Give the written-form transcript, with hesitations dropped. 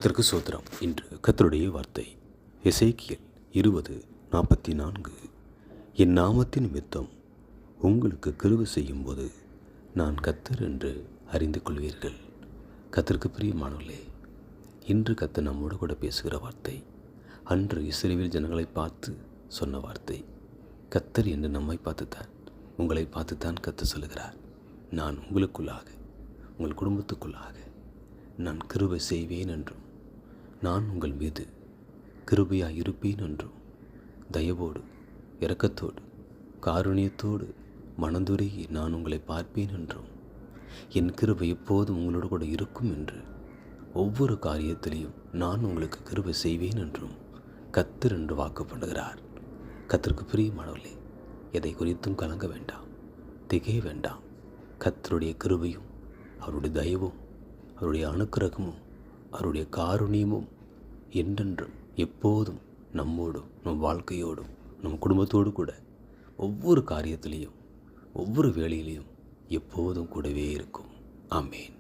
அதற்கு சோத்திரம். இன்று கர்த்தருடைய வார்த்தை எசேக்கியேல் 20:44. என் நாமத்தின் நிமித்தம் உங்களுக்கு கிருபை செய்யும்போது நான் கர்த்தர் என்று அறிந்து கொள்வீர்கள். கர்த்தருக்கு பிரியமானவர்களே, இன்று கர்த்தர் நம்மோடு கூட பேசுகிற வார்த்தை அன்று இஸ்ரவேல் ஜனங்களை பார்த்து சொன்ன வார்த்தை. கர்த்தர் என்று நம்மை பார்த்துத்தான், உங்களை பார்த்துத்தான் கர்த்தர் சொல்லுகிறார். நான் உங்களுக்குள்ளாக, உங்கள் குடும்பத்துக்குள்ளாக நான் கிருபை செய்வேன் என்றும், நான் உங்கள் மீது கிருபையாக இருப்பேன் என்றும், தயவோடு இரக்கத்தோடு காருண்யத்தோடு மனதுருகி நான் உங்களை பார்ப்பேன் என்றும், என் கிருபை எப்போதும் உங்களோடு கூட இருக்கும் என்று, ஒவ்வொரு காரியத்திலையும் நான் உங்களுக்கு கிருபை செய்வேன் என்றும் கர்த்தர் என்று வாக்கு பண்ணுகிறார். கர்த்தருக்கு பிரியமானவர்களே, எதை குறித்தும் கலங்க வேண்டாம், திகைய வேண்டாம். கர்த்தருடைய கிருபையும் அவருடைய தயவும் அவருடைய அனுக்கிரகமும் அவருடைய காருண்யமும் என்றென்றும் எப்போதும் நம்மோடும், நம் வாழ்க்கையோடும், நம் குடும்பத்தோடு கூட ஒவ்வொரு காரியத்திலையும் ஒவ்வொரு வேளையிலையும் எப்போதும் கூடவே இருக்கும். ஆமேன்.